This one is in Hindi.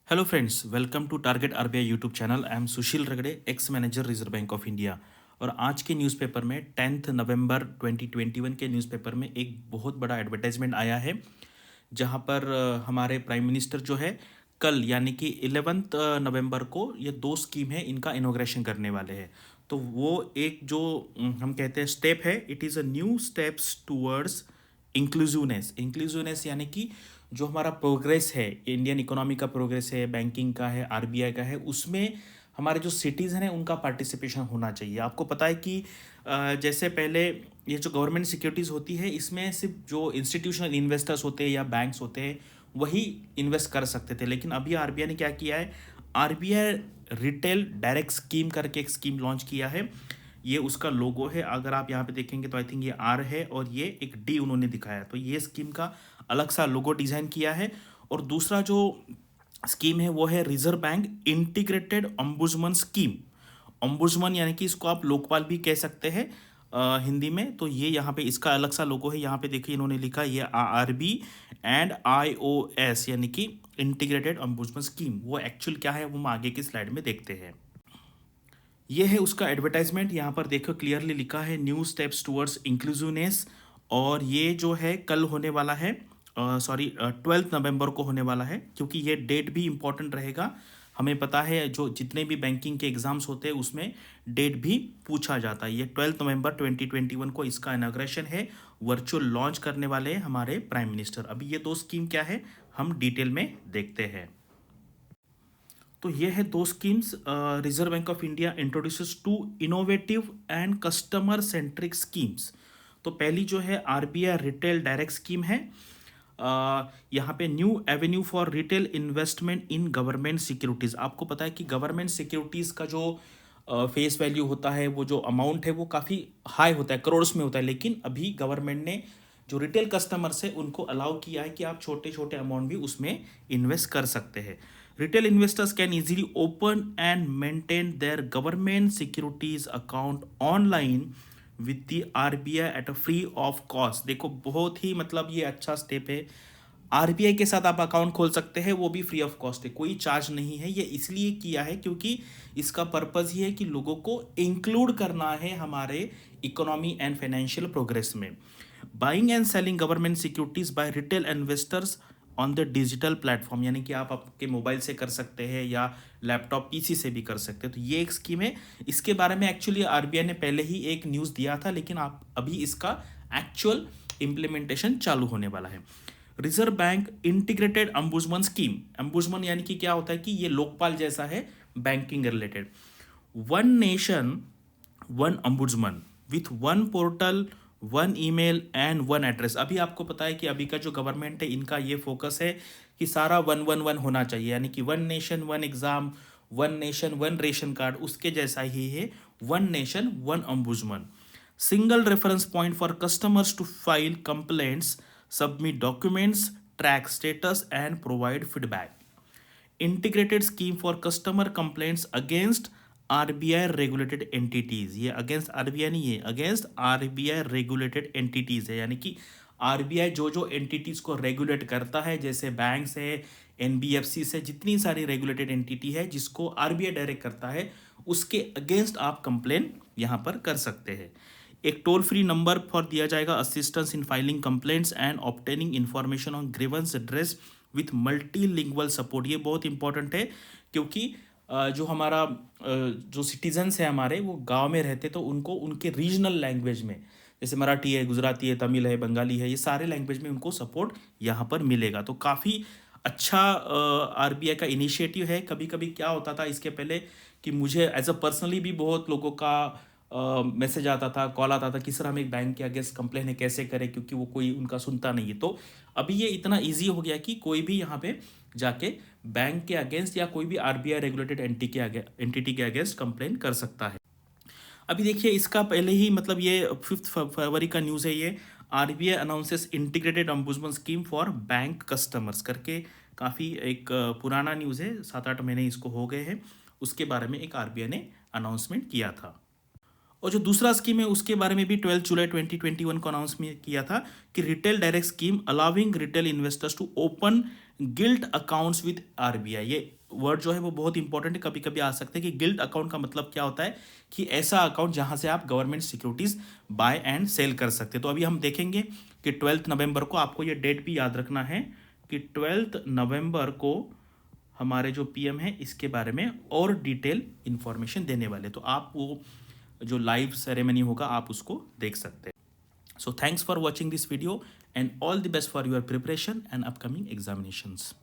Hello friends, welcome to target RBI YouTube channel. I am Sushil Ragade, ex manager Reserve bank of India. और आज के न्यूज़पेपर में 10 नवंबर 2021 के न्यूज़पेपर में एक बहुत बड़ा एडवर्टाइजमेंट आया है, जहां पर हमारे प्राइम मिनिस्टर जो है कल यानी कि 11 नवंबर को ये दो स्कीम है इनका इनॉग्रेशन करने वाले हैं। तो वो एक जो हम कहते हैं स्टेप है, it is a new steps towards inclusiveness यानी कि जो हमारा प्रोग्रेस है, इंडियन इकोनॉमी का प्रोग्रेस है, बैंकिंग का है, आरबीआई का है, उसमें हमारे जो सिटीज़न हैं उनका पार्टिसिपेशन होना चाहिए। आपको पता है कि जैसे पहले ये जो गवर्नमेंट सिक्योरिटीज़ होती है, इसमें सिर्फ जो इंस्टीट्यूशनल इन्वेस्टर्स होते हैं या बैंक्स होते हैं वही इन्वेस्ट कर सकते थे। लेकिन अभी आरबीआई ने क्या किया है, आरबीआई रिटेल डायरेक्ट स्कीम करके एक स्कीम लॉन्च किया है। ये उसका लोगो है, अगर आप यहाँ पे देखेंगे तो आई थिंक ये आर है और ये एक डी उन्होंने दिखाया। तो ये स्कीम का अलग सा लोगो डिज़ाइन किया है। और दूसरा जो स्कीम है वो है reserve bank integrated ombudsman scheme. ombudsman यानी कि इसको आप लोकपाल भी कह सकते हैं हिंदी में। तो ये यहाँ पे इसका अलग सा लोगो है, यहाँ पे देखिए इन्होंने लिखा ये आरबी एंड आईओएस यानी कि इंटीग्रेटेड ombudsman स्कीम। वो एक्चुअल क्या है वो हम आगे की स्लाइड में देखते हैं। ये है उसका एडवर्टाइजमेंट, यहाँ पर देखो क्लियरली लिखा है न्यू स्टेप्स टूवर्ड्स इंक्लूसिवनेस। और ये जो है कल होने वाला है, सॉरी 12 नवंबर को होने वाला है, क्योंकि ये डेट भी इम्पोर्टेंट रहेगा। हमें पता है जो जितने भी बैंकिंग के एग्जाम्स होते हैं उसमें डेट भी पूछा जाता है। ये 12 नवंबर 2021 को इसका इनाग्रेशन है, वर्चुअल लॉन्च करने वाले हैं हमारे प्राइम मिनिस्टर। अभी ये दो स्कीम क्या है हम डिटेल में देखते हैं। तो ये है दो schemes reserve bank of India introduces two innovative and customer centric schemes. तो पहली जो है आरबीआई रिटेल डायरेक्ट स्कीम है। यहाँ पे new Avenue for retail investment in government securities. आपको पता है कि गवर्नमेंट सिक्योरिटीज़ का जो फेस वैल्यू होता है, वो जो अमाउंट है वो काफ़ी हाई होता है, करोड़्स में होता है। लेकिन अभी गवर्नमेंट ने जो रिटेल कस्टमर्स है उनको अलाउ किया है कि आप छोटे छोटे अमाउंट भी उसमें इन्वेस्ट कर सकते हैं। Retail investors can easily open and maintain their government securities account online with the RBI at a free of cost. देखो बहुत ही मतलब ये अच्छा स्टेप है। आरबीआई के साथ आप अकाउंट खोल सकते हैं, वो भी फ्री ऑफ कॉस्ट है, कोई चार्ज नहीं है। ये इसलिए किया है क्योंकि इसका पर्पज़ ही है कि लोगों को इंक्लूड करना है हमारे इकोनॉमी एंड फाइनेंशियल प्रोग्रेस में। Buying and selling government securities bye retail investors on the digital platform, यानी कि आप आपके मोबाइल से कर सकते हैं या लैपटॉप पीसी से भी कर सकते हैं। तो ये एक स्कीम है। इसके बारे में एक्चुअली आरबीआई ने पहले ही एक न्यूज़ दिया था, लेकिन आप अभी इसका एक्चुअल इम्प्लीमेंटेशन चालू होने वाला है। Reserve bank integrated ombudsman scheme. ombudsman यानी कि क्या होता है कि ये लोकपाल जैसा है banking related. One nation one ombudsman with one portal, one email and one address. अभी आपको पता है कि अभी का जो गवर्नमेंट है इनका ये फोकस है कि सारा वन वन वन होना चाहिए, यानी कि one nation one exam, one nation one ration card, उसके जैसा ही है one nation one ombudsman। Single reference point for customers to file complaints, submit documents, track status and provide feedback. Integrated scheme for customer complaints against RBI regulated entities. ये अगेंस्ट आरबीआई नहीं है, अगेंस्ट आरबीआई रेगुलेटेड एंटिटीज है, यानी कि आरबीआई जो जो एंटिटीज को रेगुलेट करता है, जैसे बैंक्स है, एनबीएफसी से, जितनी सारी रेगुलेटेड एंटिटी है जिसको आरबीआई डायरेक्ट करता है, उसके अगेंस्ट आप कंप्लेन यहाँ पर कर सकते हैं। एक टोल फ्री नंबर फॉर दिया जाएगा assistance in filing complaints and obtaining information on grievance address with multilingual support. ये बहुत इंपॉर्टेंट है क्योंकि जो हमारा जो सिटीजन्स हैं हमारे, वो गांव में रहते तो उनको उनके रीजनल लैंग्वेज में, जैसे मराठी है, गुजराती है, तमिल है, बंगाली है, ये सारे लैंग्वेज में उनको सपोर्ट यहाँ पर मिलेगा। तो काफ़ी अच्छा आरबीआई का इनिशिएटिव है। कभी कभी क्या होता था इसके पहले कि मुझे एज अ पर्सनली भी बहुत लोगों का मैसेज आता था, कॉल आता था कि सर हम एक बैंक के अगेंस्ट कंप्लेन है, कैसे करें, क्योंकि वो कोई उनका सुनता नहीं है। तो अभी ये इतना इजी हो गया कि कोई भी यहाँ पे जाके बैंक के अगेंस्ट या कोई भी आरबीआई रेगुलेटेड एंटिटी के अगेंस्ट कंप्लेन कर सकता है। अभी देखिए इसका पहले ही मतलब ये 5 फरवरी का न्यूज़ है। ये RBI announces integrated ombudsman scheme for bank customers करके, काफ़ी एक पुराना न्यूज़ है, 7-8 महीने इसको हो गए हैं। उसके बारे में एक आरबीआई ने अनाउंसमेंट किया था। और जो दूसरा स्कीम है उसके बारे में भी 12 जुलाई 2021 को अनाउंस किया था कि retail direct scheme allowing retail investors to open gilt accounts with RBI. ये वर्ड जो है वो बहुत इंपॉर्टेंट है, कभी कभी आ सकते हैं कि गिल्ट अकाउंट का मतलब क्या होता है कि ऐसा अकाउंट जहां से आप government securities buy and sell कर सकते हैं। तो अभी हम देखेंगे कि 12 नवंबर को, आपको ये डेट भी याद रखना है कि 12 नवंबर को हमारे जो पीएम है इसके बारे में और डिटेल इंफॉर्मेशन देने वाले, तो आप वो जो लाइव सेरेमनी होगा आप उसको देख सकते हैं। So thanks for watching this video and all the best for your preparation and upcoming examinations.